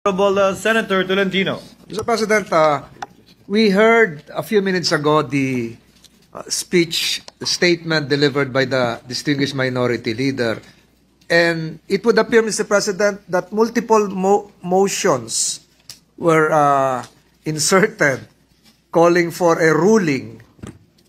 Honorable Senator Tolentino. Mr. President, we heard a few minutes ago the the statement delivered by the distinguished minority leader. And it would appear, Mr. President, that multiple motions were inserted calling for a ruling,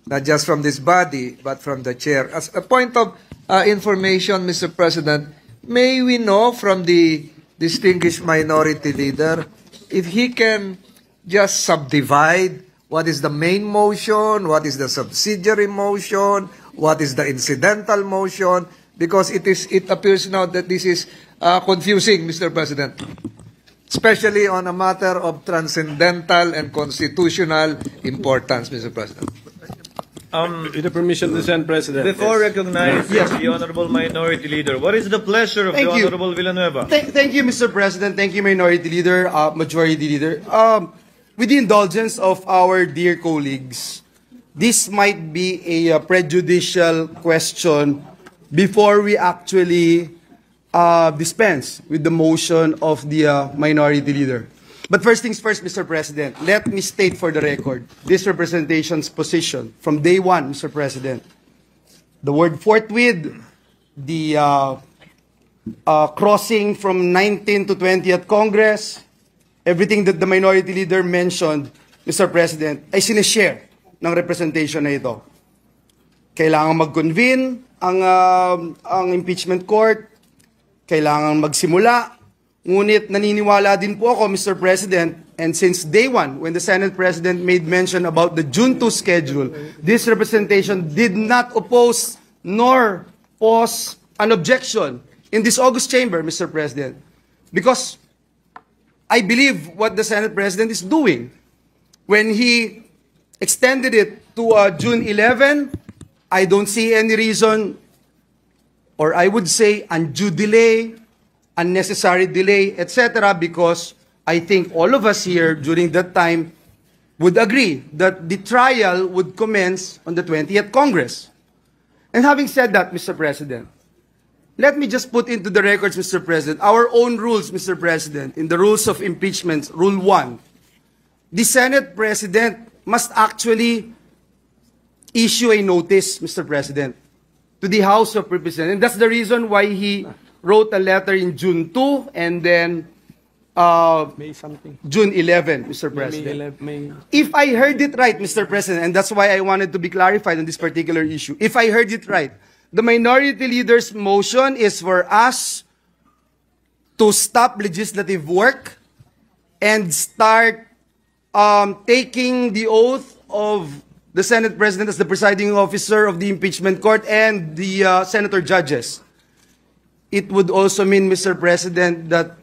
not just from this body, but from the chair. As a point of information, Mr. President, may we know from the distinguished minority leader if he can just subdivide what is the main motion, what is the subsidiary motion, what is the incidental motion, because it appears now that this is confusing, Mr. President, especially on a matter of transcendental and constitutional importance, Mr. President. With the permission of the Senate President. Before recognizing the Honorable Minority Leader, what is the pleasure of the Honorable Villanueva? Thank you, Mr. President. Thank you, Minority Leader, Majority Leader. With the indulgence of our dear colleagues, this might be a prejudicial question before we actually dispense with the motion of the Minority Leader. But first things first, Mr. President, let me state for the record this representation's position from day one, Mr. President. The word forthwith, the crossing from 19th to 20th Congress, everything that the Minority Leader mentioned, Mr. President, ay sinishare ng representation na ito. Kailangan mag-convene ang impeachment court, kailangan magsimula. Ngunit naniniwala din po ako, Mr. President, and since day one, when the Senate President made mention about the June 2 schedule, this representation did not oppose nor pose an objection in this August chamber, Mr. President, because I believe what the Senate President is doing. When he extended it to June 11, I don't see any reason, or I would say undue delay, unnecessary delay, etc., because I think all of us here during that time would agree that the trial would commence on the 20th Congress. And having said that, Mr. President, let me just put into the records, Mr. President, our own rules, Mr. President, in the rules of impeachment, Rule 1. The Senate President must actually issue a notice, Mr. President, to the House of Representatives. And that's the reason why he wrote a letter in June 2 and then June 11, Mr. President. If I heard it right, Mr. President, and that's why I wanted to be clarified on this particular issue. If I heard it right, the Minority Leader's motion is for us to stop legislative work and start taking the oath of the Senate President as the presiding officer of the impeachment court and the senator judges. It would also mean, Mr. President, that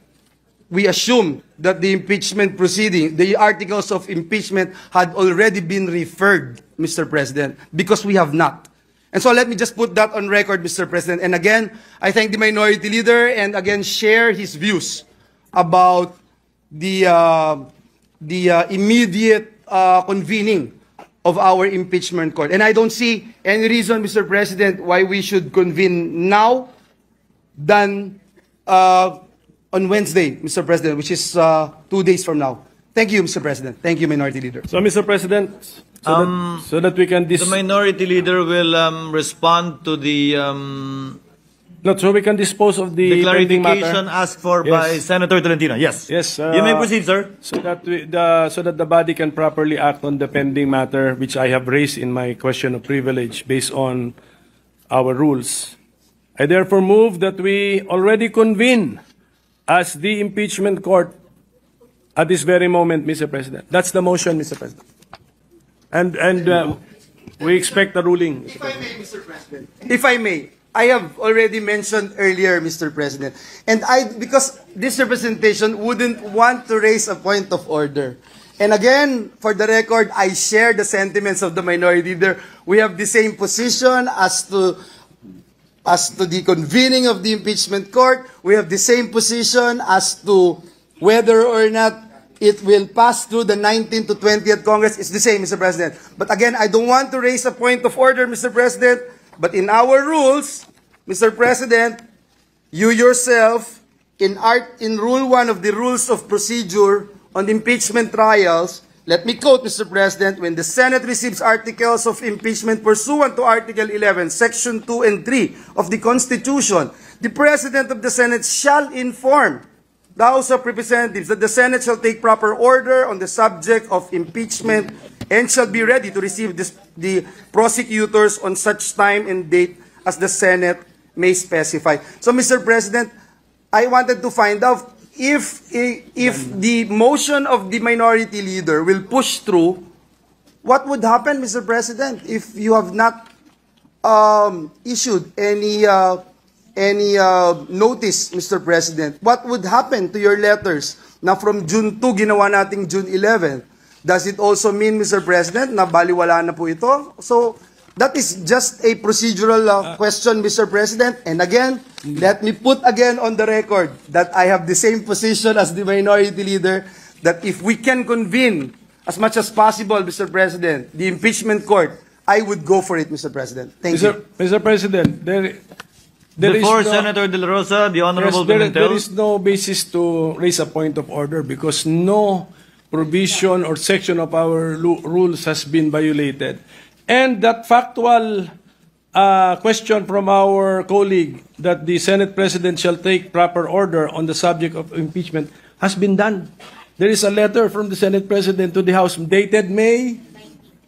we assume that the impeachment proceeding, the articles of impeachment had already been referred, Mr. President, because we have not. And so let me just put that on record, Mr. President. And again, I thank the Minority Leader and again share his views about the immediate convening of our impeachment court. And I don't see any reason, Mr. President, why we should convene now than on Wednesday, Mr. President, which is 2 days from now. Thank you, Mr. President. Thank you, Minority Leader. So, Mr. President, so that we can the Minority Leader will respond to the so we can dispose of the clarification asked for by Senator Tolentino. Yes. Yes. You may proceed, sir. So that the body can properly act on the pending matter, which I have raised in my question of privilege based on our rules. I therefore move that we already convene as the impeachment court at this very moment, Mr. President. That's the motion, Mr. President. And we expect a ruling. If I may, Mr. President. If I may, I have already mentioned earlier, Mr. President, and because this representation wouldn't want to raise a point of order. And again, for the record, I share the sentiments of the Minority Leader. We have the same position as to the convening of the impeachment court. We have the same position as to whether or not it will pass through the 19th to 20th Congress. It's the same, Mr. President. But again, I don't want to raise a point of order, Mr. President. But in our rules, Mr. President, you yourself in Rule 1 of the Rules of Procedure on impeachment trials, let me quote, Mr. President, when the Senate receives articles of impeachment pursuant to Article 11, Section 2 and 3 of the Constitution, the President of the Senate shall inform the House of Representatives that the Senate shall take proper order on the subject of impeachment and shall be ready to receive the prosecutors on such time and date as the Senate may specify. So, Mr. President, I wanted to find out if the motion of the minority leader will push through, what would happen, Mr. President, if you have not issued any notice, Mr. President? What would happen to your letters na from June 2 ginawa nating June 11? Does it also mean, Mr. President, na baliwala na po ito? So, that is just a procedural question, Mr. President. And again, let me put again on the record that I have the same position as the minority leader, that if we can convene as much as possible, Mr. President, the impeachment court, I would go for it, Mr. President. Thank you. Mr. President, there Before is no, Senator De La Rosa, the Honorable there Pimentel. is no basis to raise a point of order because no provision or section of our rules has been violated. And that factual question from our colleague that the Senate President shall take proper order on the subject of impeachment has been done. There is a letter from the Senate President to the House dated May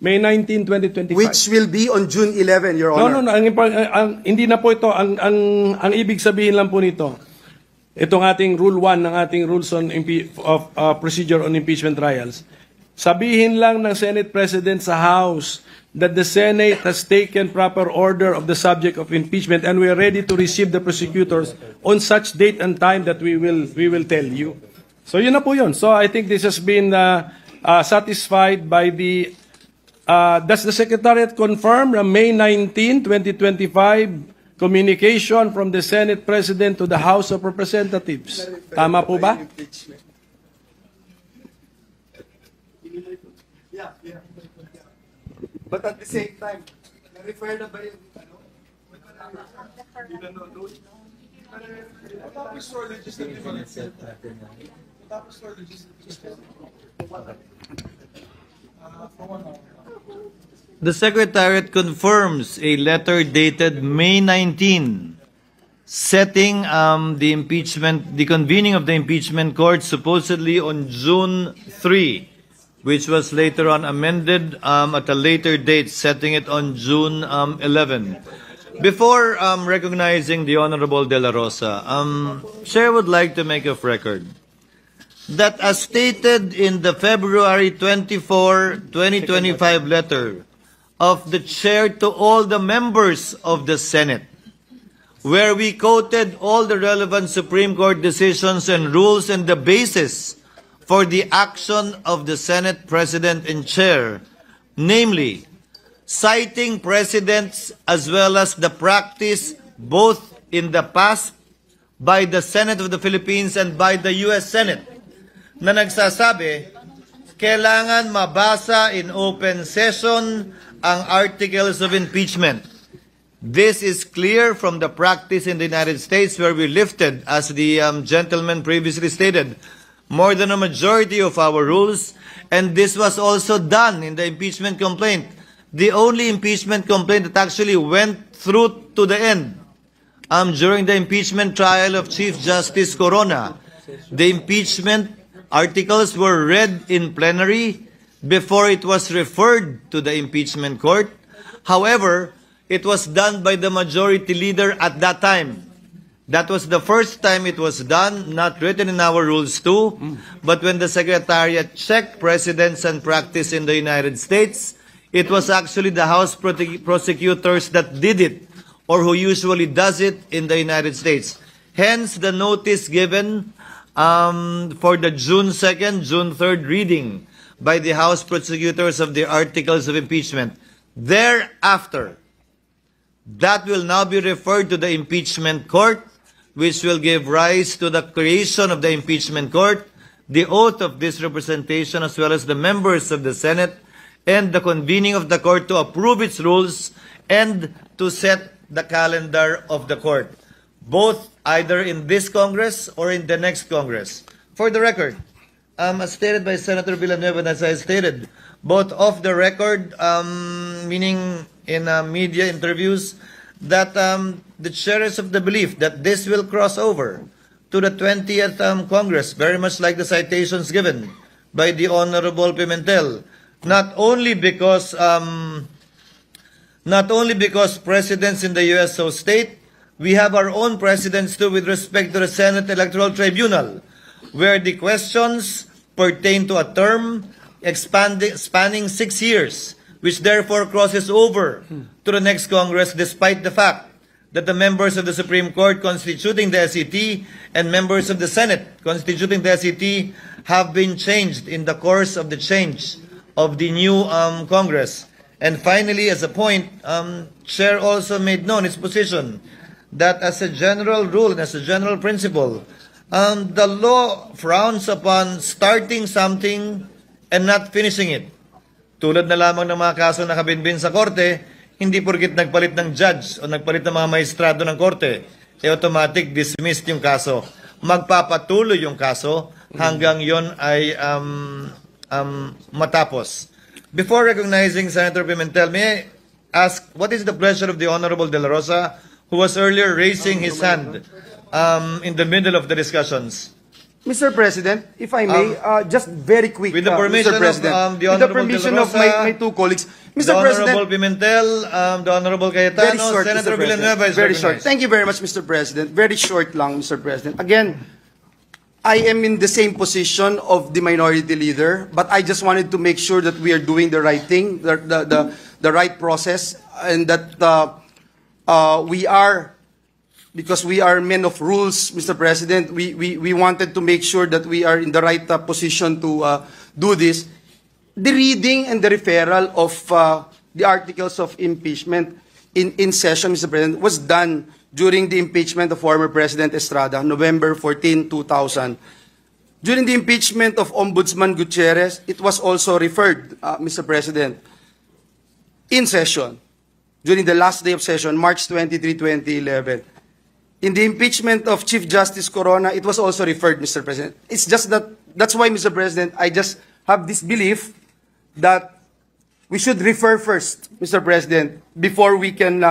19, 2025. Which will be on June 11, Your Honor. No. Hindi na po ito. Ang ibig sabihin lang po nito, itong ating Rule 1 ng ating Rules on Procedure on Impeachment Trials, sabihin lang ng Senate President sa House that the Senate has taken proper order of the subject of impeachment and we are ready to receive the prosecutors on such date and time that we will tell you. So yun na po yun. So I think this has been satisfied by the does the Secretariat confirm the May 19, 2025 communication from the Senate President to the House of Representatives? Tama po ba? But at the same time, na-refer na ba yun? The Secretariat confirms a letter dated May 19, setting the convening of the impeachment court supposedly on June 3, which was later on amended at a later date, setting it on June 11. Before recognizing the Honorable De La Rosa, Chair would like to make of record that as stated in the February 24, 2025 letter of the Chair to all the members of the Senate, where we quoted all the relevant Supreme Court decisions and rules and the basis for the action of the Senate President and Chair, namely, citing precedents as well as the practice both in the past by the Senate of the Philippines and by the U.S. Senate, na nagsasabi, kailangan mabasa in open session ang articles of impeachment. This is clear from the practice in the United States where we lifted, as the gentleman previously stated, more than a majority of our rules, and this was also done in the impeachment complaint. The only impeachment complaint that actually went through to the end during the impeachment trial of Chief Justice Corona. The impeachment articles were read in plenary before it was referred to the impeachment court. However, it was done by the majority leader at that time. That was the first time it was done, not written in our rules too, but when the Secretariat checked precedents and practice in the United States, it was actually the House prosecutors that did it, or who usually does it in the United States. Hence, the notice given for the June 2nd, June 3rd reading by the House prosecutors of the articles of impeachment. Thereafter, that will now be referred to the impeachment court, which will give rise to the creation of the impeachment court, the oath of this representation, as well as the members of the Senate, and the convening of the court to approve its rules and to set the calendar of the court. Both either in this Congress or in the next Congress. For the record, as stated by Senator Villanueva, and as I stated, both off the record, meaning in media interviews, that the chair is of the belief that this will cross over to the 20th Congress, very much like the citations given by the Honorable Pimentel, not only because presidents in the U.S. so state, we have our own precedents too with respect to the Senate Electoral Tribunal, where the questions pertain to a term spanning 6 years, which therefore crosses over to the next Congress, despite the fact that the members of the Supreme Court constituting the SET and members of the Senate constituting the SET have been changed in the course of the change of the new Congress. And finally, as a point, Chair also made known its position that as a general rule and as a general principle, the law frowns upon starting something and not finishing it. Tulad na lamang ng mga kaso na kabinbin sa korte, hindi porkit nagpalit ng judge o nagpalit ng mga maestrado ng korte, automatic dismissed yung kaso. Magpapatuloy yung kaso hanggang yon ay matapos. Before recognizing Senator Pimentel, may I ask, what is the pleasure of the Honorable De La Rosa, who was earlier raising his hand in the middle of the discussions? Mr. President, if I may, just very quick, With the permission Mr. President, of the with the Honorable permission De La of Rosa, my two colleagues, The Mr. President, Honorable Pimentel, the Honorable very Cayetano, short, Senator Mr. President. Villanueva is Very short. recognized. Thank you very much, Mr. President. Very short lang, Mr. President. Again, I am in the same position of the minority leader, but I just wanted to make sure that we are doing the right thing, the right process, and that we are, because we are men of rules, Mr. President, we wanted to make sure that we are in the right position to do this. The reading and the referral of the articles of impeachment in session, Mr. President, was done during the impeachment of former President Estrada, November 14, 2000. During the impeachment of Ombudsman Gutierrez, it was also referred, Mr. President, in session, during the last day of session, March 23, 2011. In the impeachment of Chief Justice Corona, it was also referred, Mr. President. It's just that, that's why, Mr. President, I just have this belief that we should refer first, Mr. President, before we can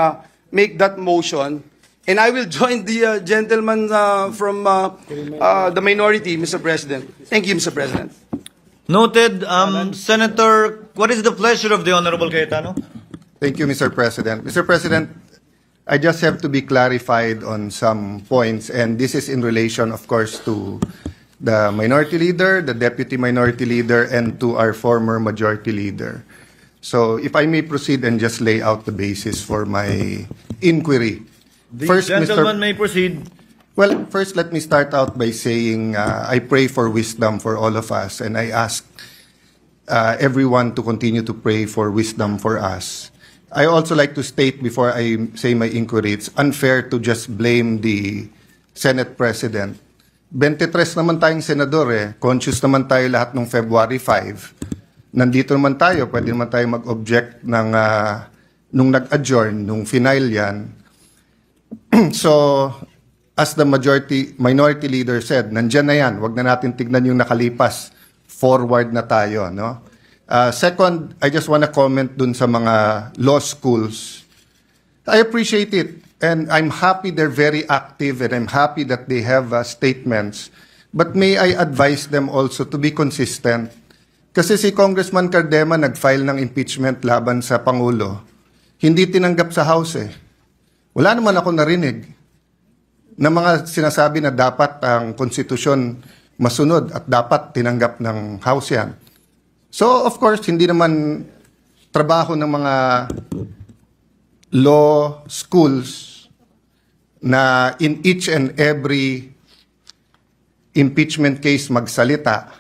make that motion. And I will join the gentleman from the minority, Mr. President. Thank you, Mr. President. Noted. Senator, what is the pleasure of the Honorable Cayetano? Thank you, Mr. President. Mr. President, I just have to be clarified on some points, and this is in relation, of course, to the minority leader, the deputy minority leader, and to our former majority leader. So if I may proceed and just lay out the basis for my inquiry. The gentleman may proceed. Well, first let me start out by saying I pray for wisdom for all of us, and I ask everyone to continue to pray for wisdom for us. I also like to state before I say my inquiry, it's unfair to just blame the Senate President. 23 naman tayong senador Conscious naman tayo lahat ng February 5. Nandito naman tayo, pwede naman tayo mag-object ng nung nag-adjourn, nung final yan. So, as the minority leader said, nandyan na yan, wag na natin tignan yung nakalipas. Forward na tayo, no? Second, I just want to comment dun sa mga law schools. I appreciate it. And I'm happy they're very active, and I'm happy that they have statements. But may I advise them also to be consistent? Kasi si Congressman Cardema nag-file ng impeachment laban sa Pangulo. Hindi tinanggap sa House Wala naman ako narinig na mga sinasabi na dapat ang konstitusyon masunod at dapat tinanggap ng House yan. So, of course, hindi naman trabaho ng mga law schools na in each and every impeachment case magsalita.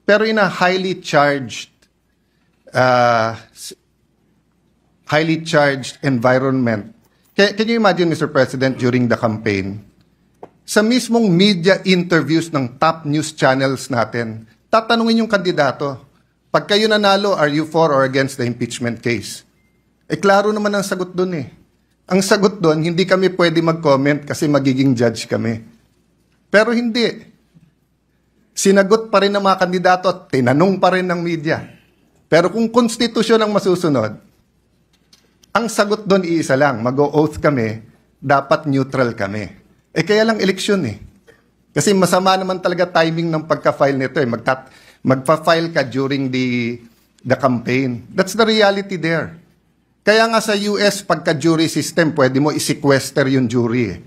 Pero in a highly charged environment, can you imagine, Mr. President, during the campaign, sa mismong media interviews ng top news channels natin, tatanungin yung kandidato, pag kayo nanalo, are you for or against the impeachment case? Klaro naman ang sagot dun Ang sagot doon, hindi kami pwede mag-comment kasi magiging judge kami. Pero hindi. Sinagot pa rin ng mga kandidato at tinanong pa rin ng media. Pero kung konstitusyon ang masusunod, ang sagot doon iisa lang, mag-o-oath kami, dapat neutral kami. Kaya lang eleksyon eh. Kasi masama naman talaga timing ng pagka-file nito eh. Magpa-file ka during the campaign. That's the reality there. Kaya nga sa US, pagka-jury system, pwede mo i-sequester yung jury eh.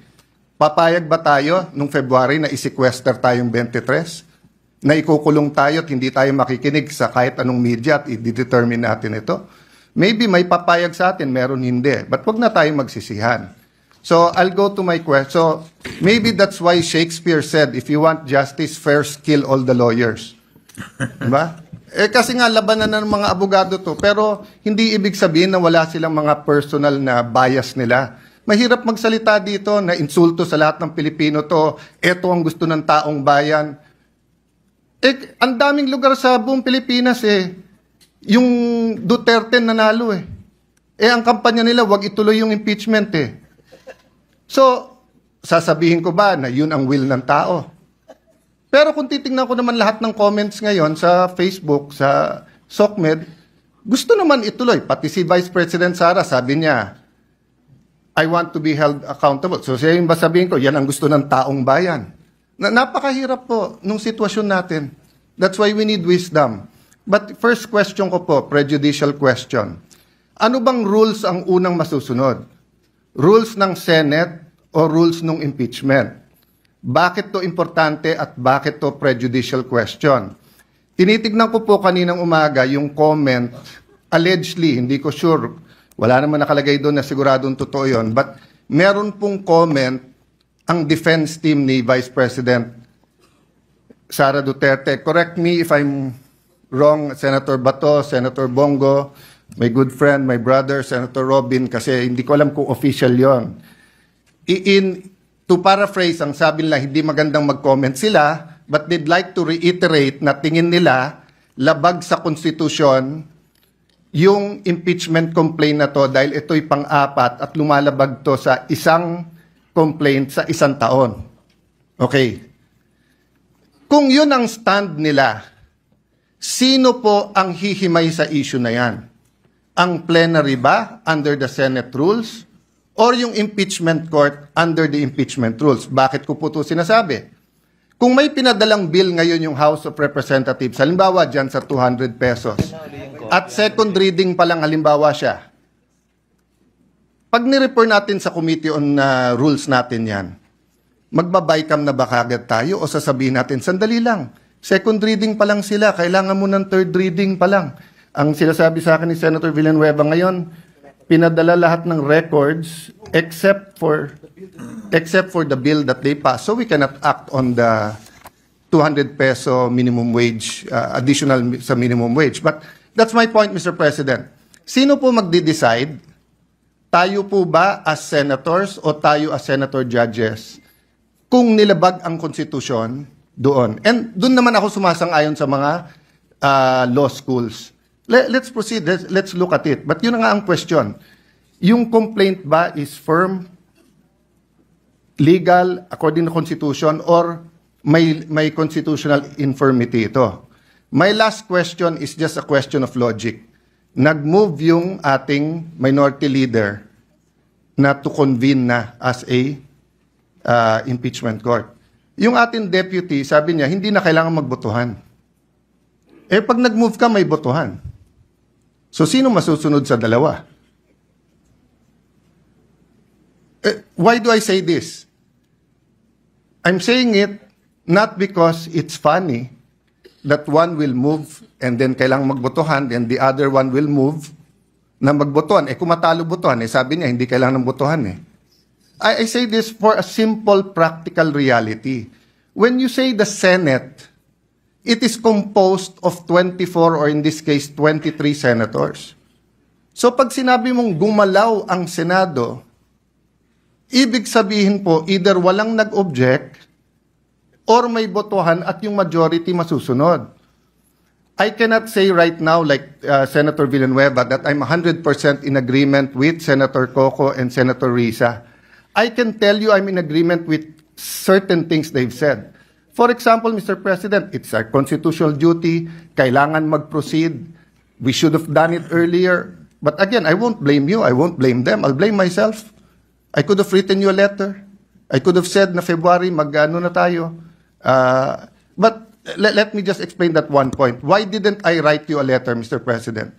Papayag ba tayo nung February na i-sequester tayong 23? Na ikukulong tayo at hindi tayo makikinig sa kahit anong media at i-determine natin ito? Maybe may papayag sa atin, meron hindi. But wag na tayo magsisihan. So, I'll go to my question. So, maybe that's why Shakespeare said, if you want justice, first kill all the lawyers. Diba? Kasi nga, labanan ng mga abogado to. Pero, hindi ibig sabihin na wala silang mga personal na bias nila. Mahirap magsalita dito na insulto sa lahat ng Pilipino to. Ito ang gusto ng taong bayan. Ang daming lugar sa buong Pilipinas yung Duterte nanalo ang kampanya nila, wag ituloy yung impeachment So, sasabihin ko ba na yun ang will ng tao? Pero kung titingnan ko naman lahat ng comments ngayon sa Facebook, sa SOCMED, gusto naman ituloy. Pati si Vice President Sara, sabi niya, I want to be held accountable. So siya yung ba sabihin ko, yan ang gusto ng taong bayan. Napakahirap po nung sitwasyon natin. That's why we need wisdom. But first question ko po, prejudicial question. Ano bang rules ang unang masusunod? Rules ng Senate o rules ng impeachment? Bakit to importante at bakit to prejudicial question? Tinitignan ko po kaninang umaga yung comment, allegedly, hindi ko sure, wala naman nakalagay doon na siguradong totoo yun, but meron pong comment ang defense team ni Vice President Sara Duterte. Correct me if I'm wrong, Senator Bato, Senator Bongo, my good friend, my brother, Senator Robin, kasi hindi ko alam kung official yon. To paraphrase, ang sabi nila, hindi magandang mag-comment sila, but they'd like to reiterate na tingin nila labag sa konstitusyon yung impeachment complaint na to dahil ito'y pang-apat at lumalabag to sa isang complaint sa isang taon. Okay. Kung yun ang stand nila, sino po ang hihimay sa issue na yan? Ang plenary ba under the Senate rules? Or yung impeachment court under the impeachment rules? Bakit ko po ito sinasabi? Kung may pinadalang bill ngayon yung House of Representatives, halimbawa dyan sa 200 pesos, at second reading pa lang halimbawa siya, pag ni-refer natin sa Committee on Rules natin yan, magbabaycam na ba kagad tayo o sasabihin natin, sandali lang, second reading pa lang sila, kailangan mo ng third reading pa lang. Ang sinasabi sa akin ni Senator Villanueva ngayon, pinadala lahat ng records except for the bill that they passed. So we cannot act on the 200 peso minimum wage, additional sa minimum wage. But that's my point, Mr. President. Sino po magde-decide? Tayo po ba as senators o tayo as senator judges? Kung nilabag ang konstitusyon doon. And doon naman ako sumasang-ayon sa mga law schools. Let's proceed. Let's look at it. But yun na nga ang question. Yung complaint ba is firm, legal, according to Constitution, or may constitutional infirmity ito? My last question is just a question of logic. Nag-move yung ating minority leader na to convene na as a impeachment court. Yung ating deputy, sabi niya, hindi na kailangan magbotohan. Pag nag-move ka, may botohan. So, sino masusunod sa dalawa? Why do I say this? I'm saying it not because it's funny that one will move and then kailangang magbotohan and the other one will move na magbotohan. Kung matalo botohan, sabi niya, hindi kailangan ng botohan I say this for a simple practical reality. When you say the Senate, it is composed of 24 or in this case 23 senators. So pag sinabi mong gumalaw ang Senado, ibig sabihin po either walang nag-object or may botohan at yung majority masusunod. I cannot say right now, like Senator Villanueva, that I'm 100% in agreement with Senator Coco and Senator Risa. I can tell you I'm in agreement with certain things they've said. For example, Mr. President, it's our constitutional duty, kailangan mag-proceed. We should have done it earlier. But again, I won't blame you, I won't blame them, I'll blame myself. I could have written you a letter. I could have said na February, mag-ano na tayo. But let me just explain that one point. Why didn't I write you a letter, Mr. President?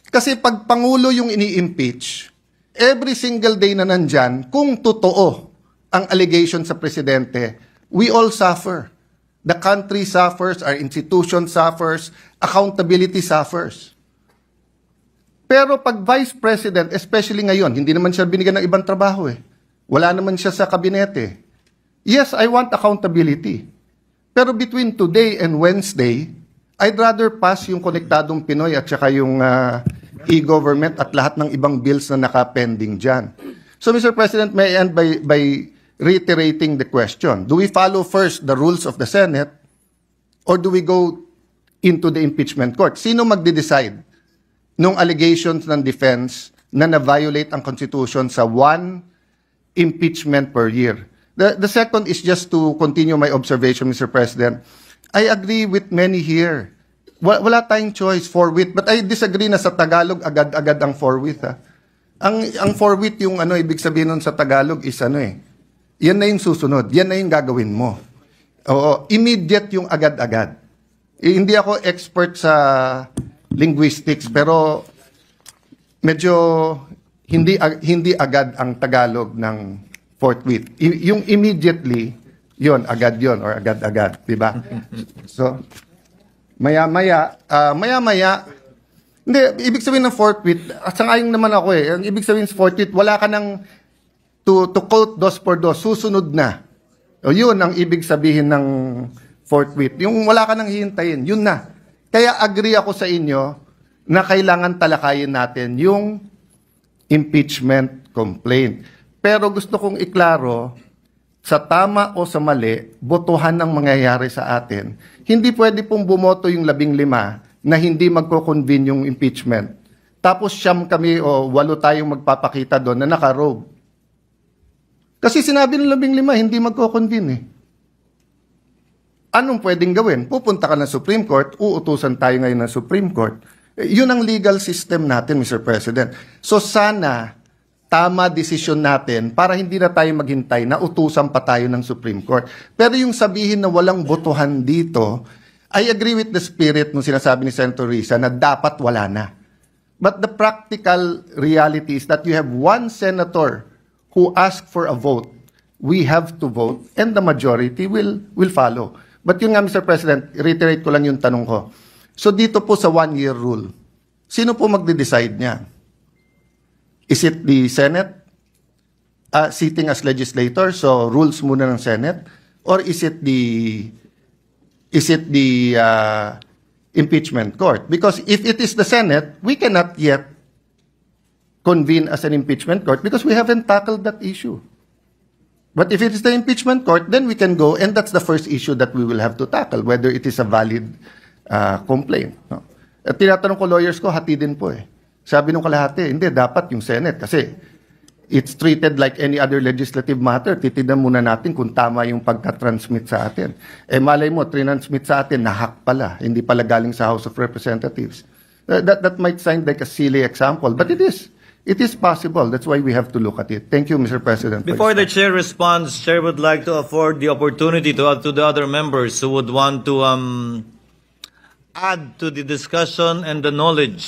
Kasi pag Pangulo yung ini-impeach, every single day na nandyan, kung totoo ang allegation sa Presidente, we all suffer. The country suffers, our institution suffers, accountability suffers. Pero pag Vice President, especially ngayon, hindi naman siya binigyan ng ibang trabaho eh. Wala naman siya sa kabinete. Yes, I want accountability. Pero between today and Wednesday, I'd rather pass yung Konektadong Pinoy at saka yung e-government at lahat ng ibang bills na nakapending dyan. So, Mr. President, may I end by reiterating the question. Do we follow first the rules of the Senate or do we go into the impeachment court? Sino magde-decide nung allegations ng defense na na-violate ang Constitution sa one impeachment per year? The second is just to continue my observation, Mr. President. I agree with many here. Wala tayong choice, forthwith. But I disagree na sa Tagalog, agad-agad ang forthwith. Ang forthwith, yung ibig sabihin nun sa Tagalog is yan na yung susunod. Yan na yung gagawin mo. Oo, immediate yung agad-agad. Hindi ako expert sa linguistics, pero medyo hindi agad ang Tagalog ng forthwith. Yung immediately, yon agad yon or agad-agad, di ba? So, maya-maya, hindi, ibig sabihin ng forthwith, sangayon naman ako ang ibig sabihin sa forthwith, wala ka ng to quote dos por dos, susunod na. O yun ang ibig sabihin ng forthwith. Yung wala ka nang hihintayin, yun na. Kaya agree ako sa inyo na kailangan talakayin natin yung impeachment complaint. Pero gusto kong iklaro, sa tama o sa mali, botohan ng mangyayari sa atin. Hindi pwede pong bumoto yung 15 na hindi magko-convene yung impeachment. Tapos 9 kami o 8 tayong magpapakita doon na naka-robe. Kasi sinabi ng 15, hindi magko-convene eh. Anong pwedeng gawin? Pupunta ka ng Supreme Court, uutusan tayo ngayon ng Supreme Court. Yun ang legal system natin, Mr. President. So sana, tama desisyon natin para hindi na tayo maghintay na utusan pa tayo ng Supreme Court. Pero yung sabihin na walang botohan dito, I agree with the spirit nung sinasabi ni Senator Risa na dapat wala na. But the practical reality is that you have one senator who asked for a vote. We have to vote and the majority will follow. But yun nga, Mr. President, reiterate ko lang yung tanong ko. So dito po sa 1-year rule, sino po magde-decide niya? Is it the Senate sitting as legislator, so rules muna ng Senate? Or is it the impeachment court? Because if it is the Senate, we cannot yet convene as an impeachment court because we haven't tackled that issue. But if it is the impeachment court, then we can go, and that's the first issue that we will have to tackle, whether it is a valid complaint. No? At tinatanong ko lawyers ko, hati din po eh. Sabi nung kalahati, hindi, dapat yung Senate kasi it's treated like any other legislative matter. Titignan muna natin kung tama yung pagka-transmit sa atin. Eh malay mo, transmit sa atin, nahack pala. Hindi pala galing sa House of Representatives. That might sound like a silly example, but it is. It is possible. That's why we have to look at it. Thank you, Mr. President. Before the chair responds, chair would like to afford the opportunity to the other members who would want to add to the discussion and the knowledge